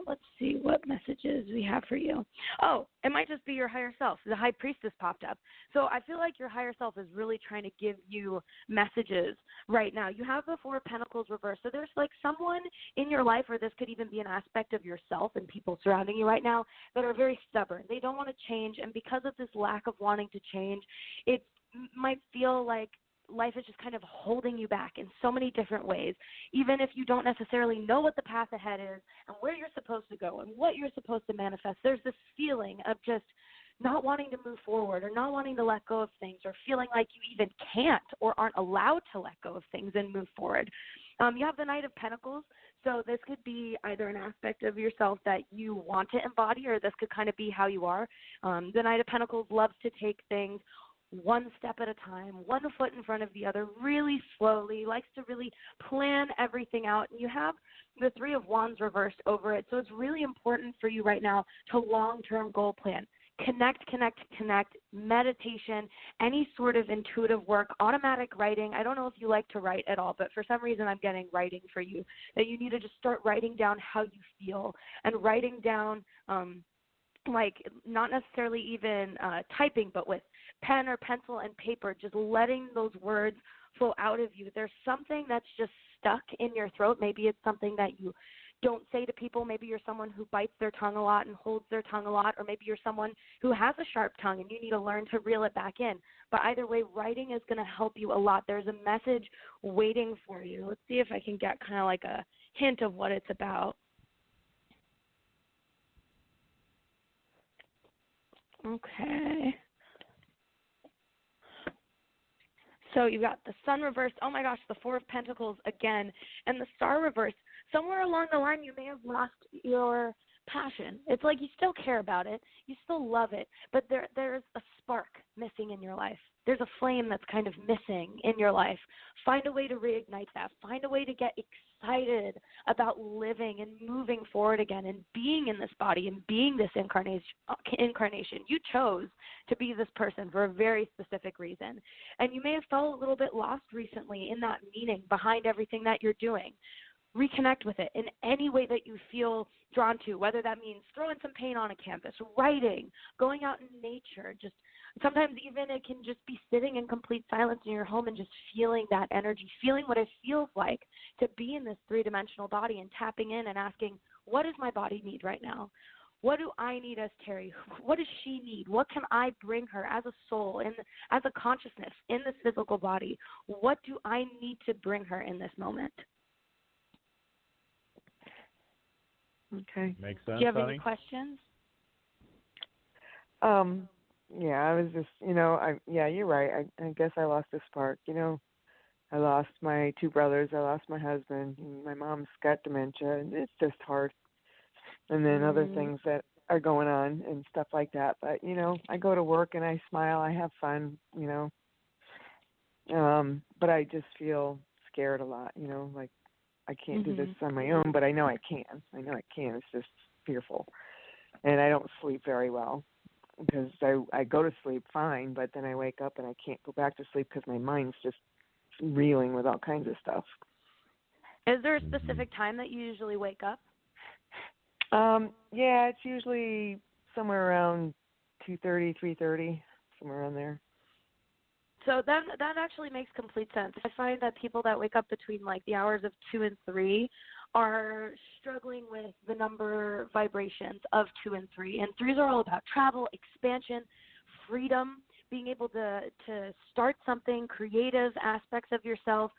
Let's see what messages we have for you. Oh, it might just be your higher self. The high priestess popped up. So I feel like your higher self is really trying to give you messages right now. You have the Four of Pentacles reversed. So there's like someone in your life, or this could even be an aspect of yourself and people surrounding you right now that are very stubborn. They don't want to change. And because of this lack of wanting to change, it might feel like life is just kind of holding you back in so many different ways, even if you don't necessarily know what the path ahead is and where you're supposed to go and what you're supposed to manifest. There's this feeling of just not wanting to move forward or not wanting to let go of things or feeling like you even can't or aren't allowed to let go of things and move forward. You have the Knight of Pentacles, so this could be either an aspect of yourself that you want to embody, or this could kind of be how you are. The Knight of Pentacles loves to take things one step at a time, one foot in front of the other, really slowly, likes to really plan everything out. And you have the Three of Wands reversed over it. So it's really important for you right now to long-term goal plan. Connect, meditation, any sort of intuitive work, automatic writing. I don't know if you like to write at all, but for some reason I'm getting writing for you, that you need to just start writing down how you feel and writing down like not necessarily even typing, but with pen or pencil and paper, just letting those words flow out of you. There's something that's just stuck in your throat. Maybe it's something that you don't say to people. Maybe you're someone who bites their tongue a lot and holds their tongue a lot, or maybe you're someone who has a sharp tongue and you need to learn to reel it back in. But either way, writing is going to help you a lot. There's a message waiting for you. Let's see if I can get kind of like a hint of what it's about. Okay. So you got the Sun reversed. Oh, my gosh, the Four of Pentacles again. And the Star reversed. Somewhere along the line, you may have lost your passion. It's like you still care about it. You still love it. But there's a spark missing in your life. There's a flame that's kind of missing in your life. Find a way to reignite that. Find a way to get excited about living and moving forward again and being in this body and being this incarnation. You chose to be this person for a very specific reason. And you may have felt a little bit lost recently in that meaning behind everything that you're doing. Reconnect with it in any way that you feel drawn to, whether that means throwing some paint on a canvas, writing, going out in nature. Just sometimes even it can just be sitting in complete silence in your home and just feeling that energy, feeling what it feels like to be in this three-dimensional body and tapping in and asking, what does my body need right now? What do I need as Terry? What does she need? What can I bring her as a soul, as a consciousness in this physical body? What do I need to bring her in this moment? Okay. Makes sense, Do you have honey? any questions? Yeah, I was just, you're right. I guess I lost a spark. I lost my two brothers. I lost my husband. My mom's got dementia, and it's just hard. And then other things that are going on and stuff like that. But, I go to work and I smile. I have fun, but I just feel scared a lot, like I can't do this on my own, but I know I can. It's just fearful. And I don't sleep very well because I go to sleep fine, but then I wake up and I can't go back to sleep because my mind's just reeling with all kinds of stuff. Is there a specific time that you usually wake up? Yeah, it's usually somewhere around 2:30, 3:30, somewhere around there. So that actually makes complete sense. I find that people that wake up between like the hours of 2 and 3 are struggling with the number vibrations of 2 and 3. And 3s are all about travel, expansion, freedom, being able to start something, creative aspects of yourself,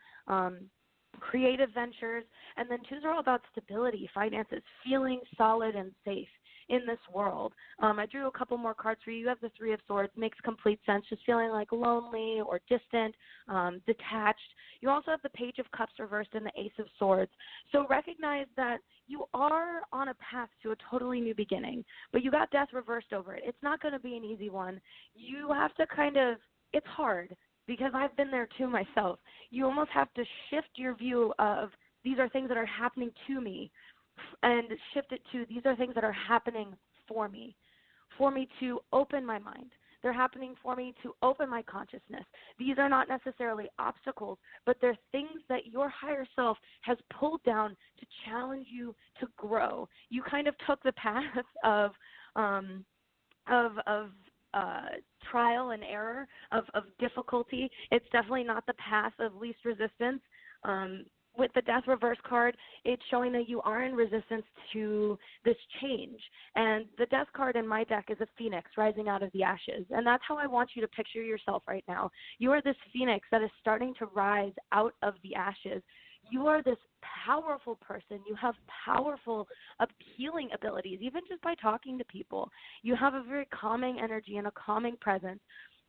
creative ventures. And then 2s are all about stability, finances, feeling solid and safe in this world. I drew a couple more cards for you. You have the 3 of Swords. Makes complete sense, just feeling like lonely or distant, detached. You also have the Page of Cups reversed and the Ace of Swords. So recognize that you are on a path to a totally new beginning, but you got Death reversed over it. It's not going to be an easy one. You have to it's hard, because I've been there too myself. You almost have to shift your view of these are things that are happening to me, and shift it to these are things that are happening for me to open my mind. They're happening for me to open my consciousness. These are not necessarily obstacles, but they're things that your higher self has pulled down to challenge you to grow. You kind of took the path of trial and error, of difficulty. It's definitely not the path of least resistance. With the Death reverse card, it's showing that you are in resistance to this change. And the Death card in my deck is a phoenix rising out of the ashes. And that's how I want you to picture yourself right now. You are this phoenix that is starting to rise out of the ashes. You are this powerful person. You have powerful appealing abilities, even just by talking to people. You have a very calming energy and a calming presence.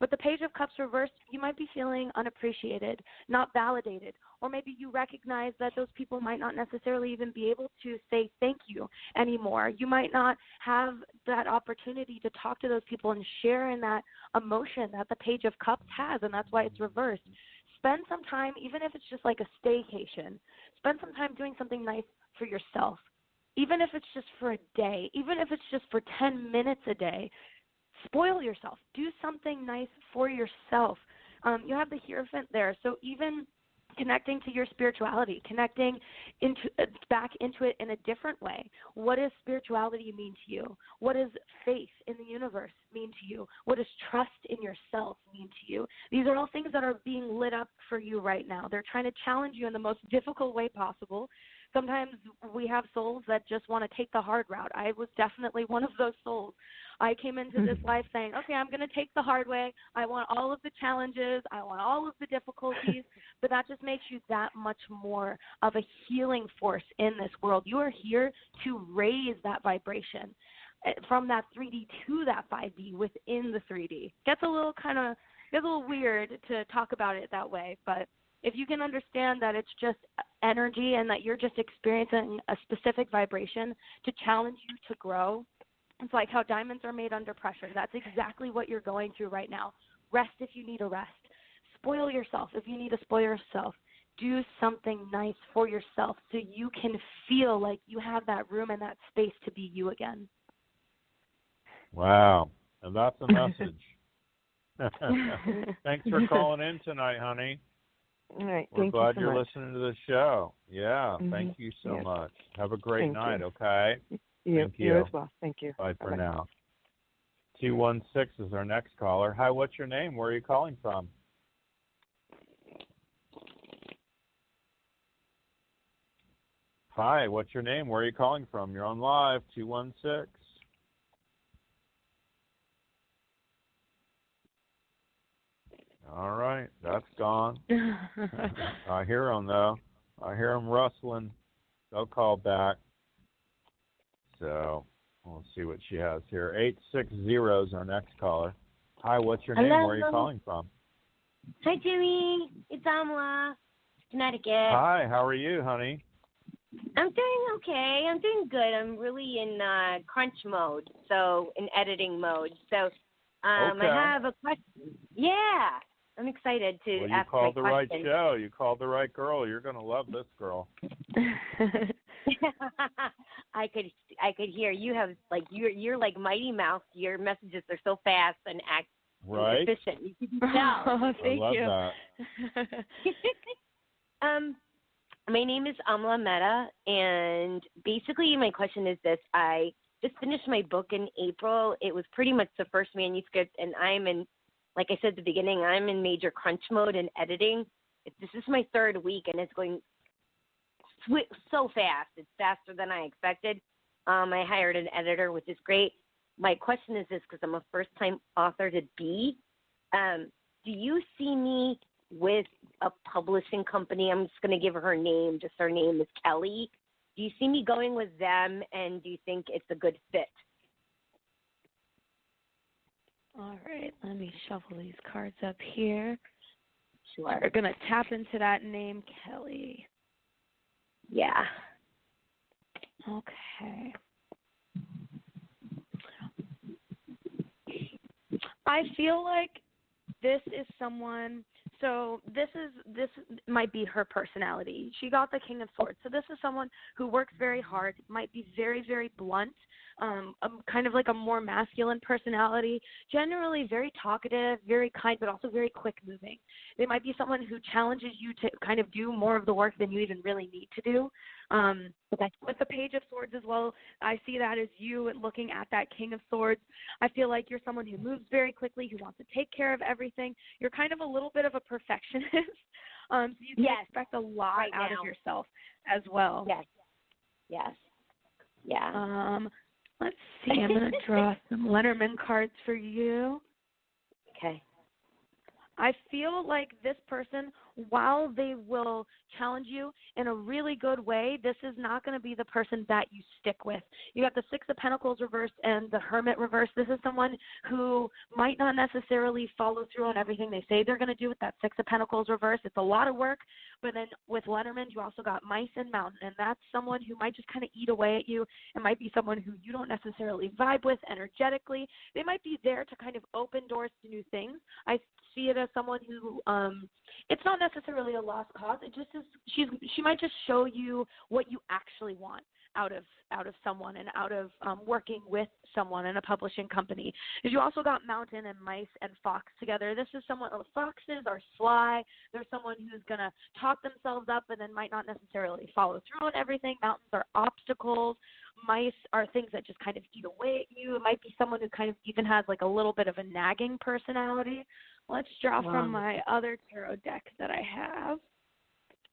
With the Page of Cups reversed, you might be feeling unappreciated, not validated, or maybe you recognize that those people might not necessarily even be able to say thank you anymore. You might not have that opportunity to talk to those people and share in that emotion that the Page of Cups has, and that's why it's reversed. Spend some time, even if it's just like a staycation, spend some time doing something nice for yourself, even if it's just for a day, even if it's just for 10 minutes a day. Spoil yourself. Do something nice for yourself. You have the Hierophant there, so even connecting to your spirituality, connecting back into it in a different way. What does spirituality mean to you? What does faith in the universe mean to you? What does trust in yourself mean to you? These are all things that are being lit up for you right now. They're trying to challenge you in the most difficult way possible. Sometimes we have souls that just want to take the hard route. I was definitely one of those souls. I came into this life saying, okay, I'm going to take the hard way. I want all of the challenges. I want all of the difficulties. But that just makes you that much more of a healing force in this world. You are here to raise that vibration from that 3D to that 5D within the 3D. Gets a little weird to talk about it that way, but if you can understand that it's just energy and that you're just experiencing a specific vibration to challenge you to grow, it's like how diamonds are made under pressure. That's exactly what you're going through right now. Rest if you need a rest. Spoil yourself if you need to spoil yourself. Do something nice for yourself so you can feel like you have that room and that space to be you again. Wow. And that's a message. Thanks for calling in tonight, honey. All right. We're glad you're listening to the show. Yeah. Mm-hmm. Thank you so much. Have a great night, okay? You as well. Thank you. Bye for now. 216 is our next caller. Hi, what's your name? Where are you calling from? Hi, what's your name? Where are you calling from? You're on live, 216. All right, that's gone. I hear them, though. I hear them rustling. They'll call back. So we'll see what she has here. 860 is our next caller. Hi, what's your name? Hello. Where are you calling from? Hi, Jimmy. It's Ayla, Connecticut. Hi, how are you, honey? I'm doing okay. I'm doing good. I'm really in crunch mode, so in editing mode. So okay. I have a question. Yeah, I'm excited to ask my question. You called the right show. You called the right girl. You're going to love this girl. I could hear you have you're like Mighty Mouse. Your messages are so fast and efficient. You can tell. Oh, thank I love you. that. My name is Ayla Mehta, and basically my question is this. I just finished my book in April. It was pretty much the first manuscript, and I'm in, like I said at the beginning, I'm in major crunch mode and editing. This is my third week, and it's going so fast. It's faster than I expected. I hired an editor, which is great. My question is this, because I'm a first-time author to be. Do you see me with a publishing company? I'm just going to give her her name. Just her name is Kelly. Do you see me going with them, and do you think it's a good fit? All right, let me shuffle these cards up here. Sure. We're going to tap into that name, Kelly. Yeah. Okay. I feel like this is someone, so this might be her personality. She got the King of Swords. So this is someone who works very hard, might be very, very blunt, kind of like a more masculine personality, generally very talkative, very kind, but also very quick moving. They might be someone who challenges you to kind of do more of the work than you even really need to do. With the Page of Swords as well, I see that as you looking at that King of Swords. I feel like you're someone who moves very quickly, who wants to take care of everything. You're kind of a little bit of a perfectionist, so you can expect a lot out of yourself as well. Yes. Yeah. Let's see. I'm going to draw some Lenormand cards for you. Okay. I feel like this person, while they will challenge you in a really good way, this is not going to be the person that you stick with. You got the Six of Pentacles reversed and the Hermit reversed. This is someone who might not necessarily follow through on everything they say they're going to do with that Six of Pentacles reversed. It's a lot of work. But then with Lenormand, you also got Mice and Mountain, and that's someone who might just kind of eat away at you. It might be someone who you don't necessarily vibe with energetically. They might be there to kind of open doors to new things. I see it as someone who it's not necessarily a lost cause. It just is she might just show you what you actually want out of someone and out of working with someone in a publishing company. Because you also got Mountain and Mice and Fox together. This is someone, foxes are sly. They're someone who's going to talk themselves up and then might not necessarily follow through on everything. Mountains are obstacles. Mice are things that just kind of eat away at you. It might be someone who kind of even has like a little bit of a nagging personality. Let's draw from my other tarot deck that I have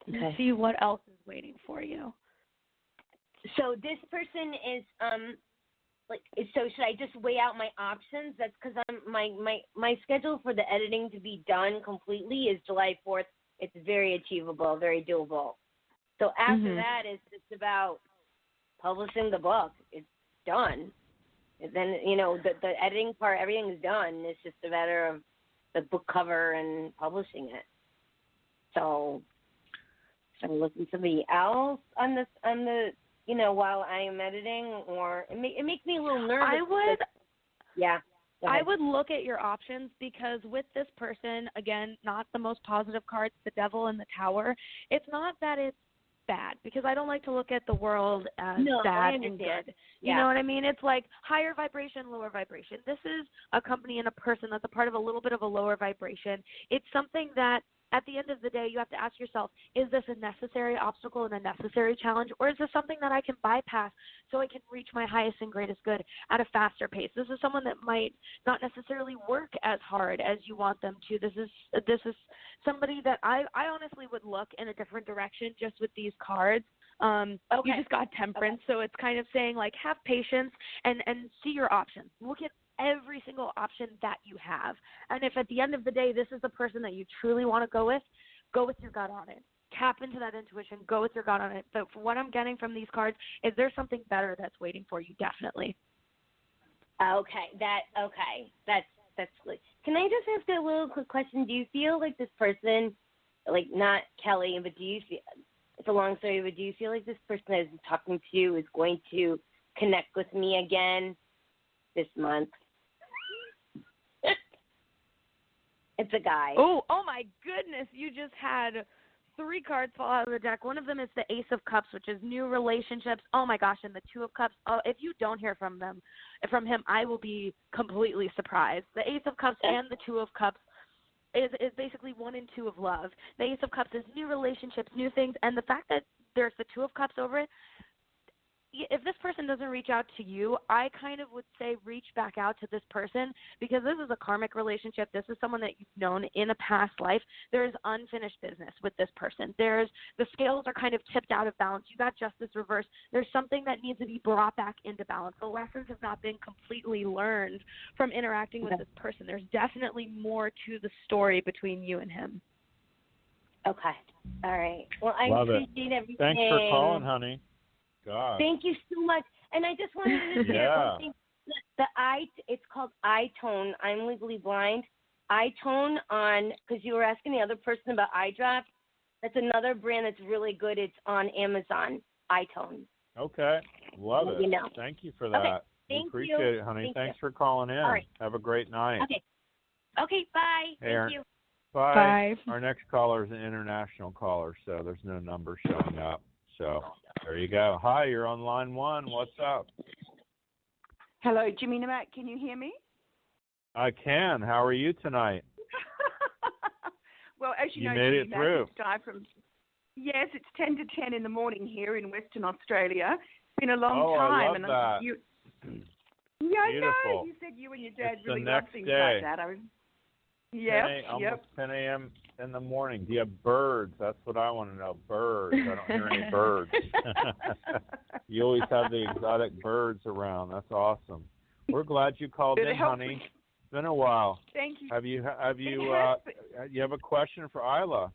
and see what else is waiting for you. So this person is so should I just weigh out my options? That's because my schedule for the editing to be done completely is July 4th. It's very achievable, very doable. So after that, it's just about publishing the book. It's done. And then the editing part, everything is done. It's just a matter of the book cover and publishing it. So should I look at somebody else on the while I am editing, or it makes me a little nervous. I would look at your options, because with this person, again, not the most positive cards, the Devil and the Tower. It's not that it's bad, because I don't like to look at the world as bad and good. You know what I mean? It's like higher vibration, lower vibration. This is a company and a person that's a part of a little bit of a lower vibration. It's something that at the end of the day, you have to ask yourself, is this a necessary obstacle and a necessary challenge, or is this something that I can bypass so I can reach my highest and greatest good at a faster pace? This is someone that might not necessarily work as hard as you want them to. This is somebody that I honestly would look in a different direction just with these cards. You just got Temperance, so it's kind of saying, like, have patience and see your options. Look at every single option that you have. And if at the end of the day this is the person that you truly want to go with your gut on it. Tap into that intuition, go with your gut on it. But for what I'm getting from these cards is there's something better that's waiting for you, definitely. That's good. Can I just ask a little quick question? Do you feel like this person, like not Kelly, but do you feel, it's a long story, but do you feel like this person that is talking to you is going to connect with me again this month? It's a guy. Oh my goodness. You just had 3 cards fall out of the deck. One of them is the Ace of Cups, which is new relationships. Oh my gosh, and the Two of Cups. Oh, if you don't hear from him, I will be completely surprised. The Ace of Cups and the Two of Cups is basically 1 and 2 of love. The Ace of Cups is new relationships, new things, and the fact that there's the Two of Cups over it, if this person doesn't reach out to you, I kind of would say reach back out to this person, because this is a karmic relationship. This is someone that you've known in a past life. There's unfinished business with this person. The scales are kind of tipped out of balance. You got justice reversed. There's something that needs to be brought back into balance. The lessons have not been completely learned from interacting with this person. There's definitely more to the story between you and him. Okay. All right. Well, I appreciate everything. Thanks for calling, honey. God. Thank you so much. And I just wanted to say one thing. It's called iTone. I'm legally blind. iTone because you were asking the other person about eye drops. That's another brand that's really good. It's on Amazon, iTone. Okay. Love it. You know. Thank you for that. Okay. Thank Appreciate you. it, honey. Thanks for calling in. All right. Have a great night. Okay. Okay, bye. Hey, Thank you. Bye. Our next caller is an international caller, so there's no number showing up. So there you go. Hi, you're on line 1. What's up? Hello, Jimmy and Mack. Can you hear me? I can. How are you tonight? Well, as you know, made Jimmy it through. Yes, it's 10 to 10 in the morning here in Western Australia. It's been a long time. I love that. Yeah, I Beautiful. know. You said you and your dad it's really the love next things day. like that. Almost 10 a.m. in the morning. Do you have birds? That's what I want to know. Birds. I don't hear any birds. You always have the exotic birds around. That's awesome. We're glad you called in, honey. It's been a while. Thank you. You have a question for Ayla?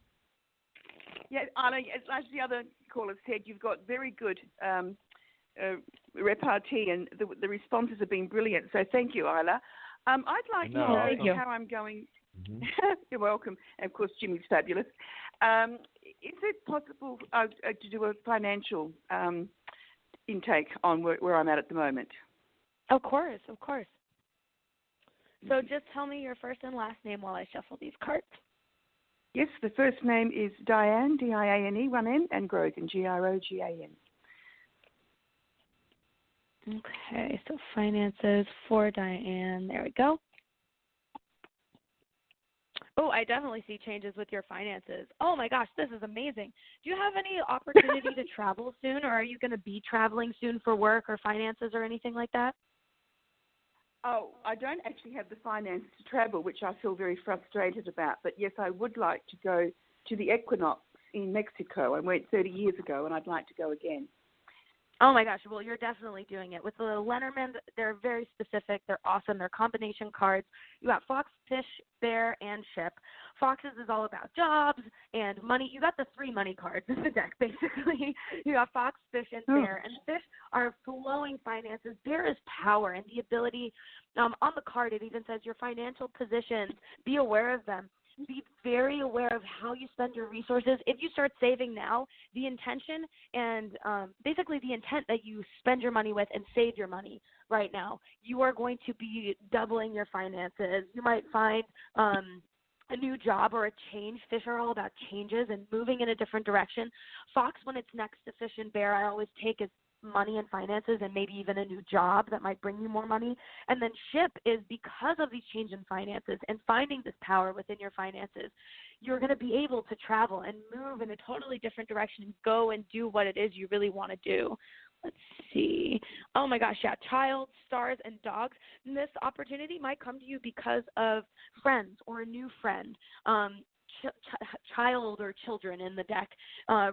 Yeah, Ayla, as the other caller said, you've got very good repartee, and the responses have been brilliant. So thank you, Ayla. I'd like to know how I'm going. Mm-hmm. You're welcome. And of course, Jimmy's fabulous. Is it possible to do a financial intake on where I'm at the moment? Of course. So just tell me your first and last name while I shuffle these cards. Yes, the first name is Diane, D-I-A-N-E, 1 N, and Grogan, G-R-O-G-A-N. Okay, so finances for Diane. There we go. Oh, I definitely see changes with your finances. Oh, my gosh, this is amazing. Do you have any opportunity to travel soon, or are you going to be traveling soon for work or finances or anything like that? Oh, I don't actually have the finances to travel, which I feel very frustrated about. But, yes, I would like to go to the equinox in Mexico. I went 30 years ago, and I'd like to go again. Oh, my gosh. Well, you're definitely doing it. With the Lenormand, they're very specific. They're awesome. They're combination cards. You got Fox, Fish, Bear, and Ship. Foxes is all about jobs and money. You got the 3 money cards in the deck, basically. You got Fox, Fish, and Bear. And Fish are flowing finances. Bear is power and the ability. On the card, it even says your financial positions. Be aware of them. Be very aware of how you spend your resources. If you start saving now, the intention and basically the intent that you spend your money with and save your money right now, you are going to be doubling your finances. You might find a new job or a change. Fish are all about changes and moving in a different direction. Fox, when it's next to Fish and Bear, I always take as money and finances and maybe even a new job that might bring you more money. And then Ship is because of these change in finances and finding this power within your finances, you're going to be able to travel and move in a totally different direction and go and do what it is you really want to do. Let's see. Oh, my gosh, yeah, child, stars, and dogs. And this opportunity might come to you because of friends or a new friend. Child or children in the deck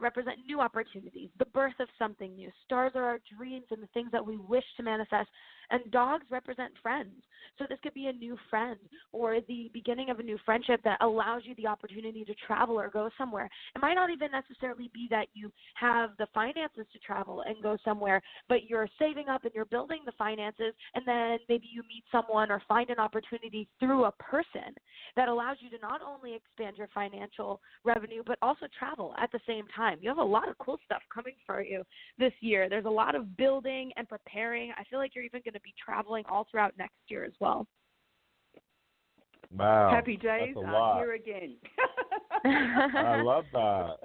represent new opportunities, the birth of something new. Stars are our dreams and the things that we wish to manifest, and dogs represent friends. So this could be a new friend or the beginning of a new friendship that allows you the opportunity to travel or go somewhere. It might not even necessarily be that you have the finances to travel and go somewhere, but you're saving up and you're building the finances, and then maybe you meet someone or find an opportunity through a person that allows you to not only expand your financial revenue, but also travel at the same time. You have a lot of cool stuff coming for you this year. There's a lot of building and preparing. I feel like you're even going to be traveling all throughout next year as well. Wow. Happy days. I'm here again. I love that.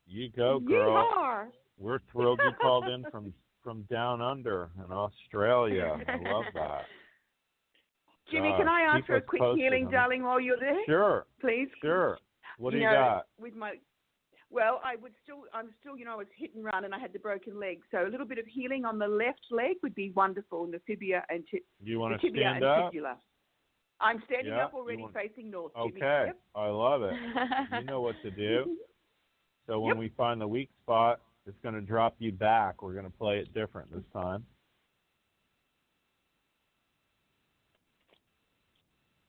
You go, girl. Yeehaw. We're thrilled you called in from down under in Australia. I love that. Jimmy, can I ask for a quick healing, darling, while you're there? Sure. Please? Sure. What do you got? Well, I'm still, I was hit and run and I had the broken leg. So a little bit of healing on the left leg would be wonderful, in the tibia and you want the to tibia stand and up? fibula. I'm standing up already, facing north, Jimmy. Okay, Yep. I love it. You know what to do. So when we find the weak spot, it's going to drop you back. We're going to play it different this time.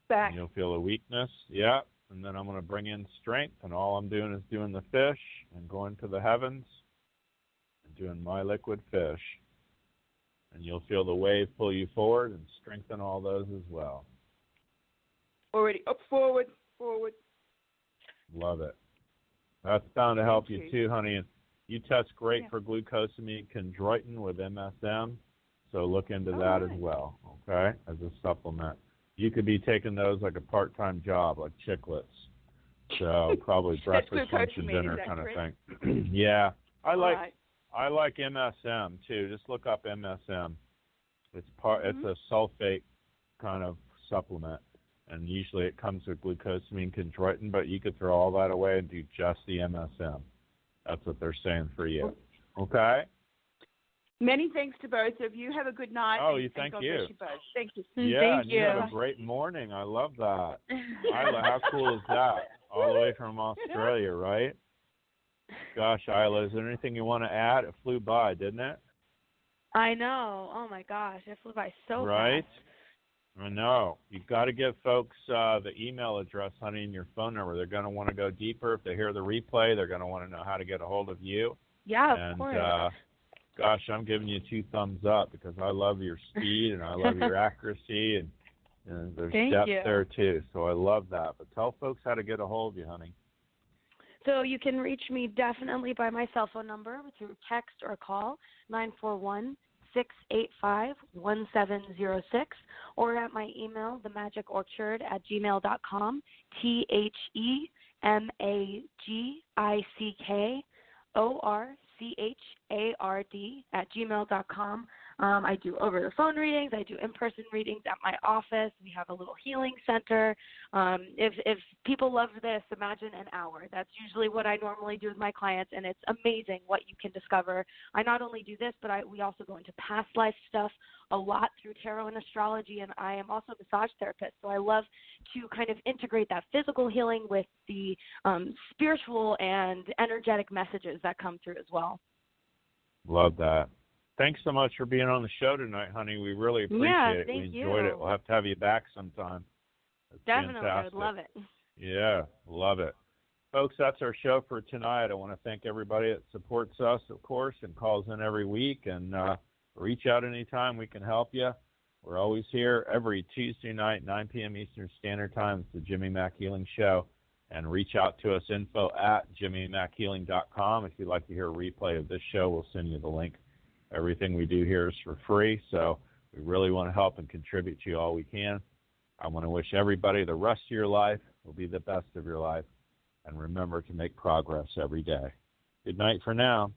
Back. And you'll feel a weakness. Yeah. And then I'm going to bring in strength, and all I'm doing is doing the fish and going to the heavens and doing my liquid fish. And you'll feel the wave pull you forward and strengthen all those as well. Already up, forward. Love it. That's bound to help you too, honey. And you test great for glucosamine chondroitin with MSM, so look into that as well, okay, as a supplement. You could be taking those like a part-time job, like chiclets. So probably breakfast, lunch, and dinner kind of thing. Yeah. I like MSM too. Just look up MSM. It's a sulfate kind of supplement, and usually it comes with glucosamine chondroitin, but you could throw all that away and do just the MSM. That's what they're saying for you. Okay? Many thanks to both of you. Have a good night. Oh, thank you. God bless you both. Thank you. Yeah, you have a great morning. I love that. Ayla, how cool is that? All the way from Australia, right? Gosh, Ayla, is there anything you want to add? It flew by, didn't it? I know. Oh, my gosh. It flew by so right? fast. I know. You've got to give folks the email address, honey, and your phone number. They're going to want to go deeper. If they hear the replay, they're going to want to know how to get a hold of you. Yeah, of course. Gosh, I'm giving you 2 thumbs up because I love your speed and I love your accuracy, and there's depth there too. So I love that. But tell folks how to get a hold of you, honey. So you can reach me definitely by my cell phone number through text or call, 941-685-1706, or at my email, themagicorchard@gmail.com, THEMAGICORCHARD@gmail.com. I do over-the-phone readings. I do in-person readings at my office. We have a little healing center. If people love this, imagine an hour. That's usually what I normally do with my clients, and it's amazing what you can discover. I not only do this, but we also go into past life stuff a lot through tarot and astrology, and I am also a massage therapist, so I love to kind of integrate that physical healing with the spiritual and energetic messages that come through as well. Love that. Thanks so much for being on the show tonight, honey. We really appreciate it. We enjoyed it. We'll have to have you back sometime. That's definitely. Fantastic. I would love it. Yeah, love it. Folks, that's our show for tonight. I want to thank everybody that supports us, of course, and calls in every week. And reach out anytime we can help you. We're always here every Tuesday night, 9 p.m. Eastern Standard Time. It's the Jimmy Mack Healing Show. And reach out to us, info@jimmymackhealing.com. If you'd like to hear a replay of this show, we'll send you the link. Everything we do here is for free, so we really want to help and contribute to you all we can. I want to wish everybody the rest of your life will be the best of your life, and remember to make progress every day. Good night for now.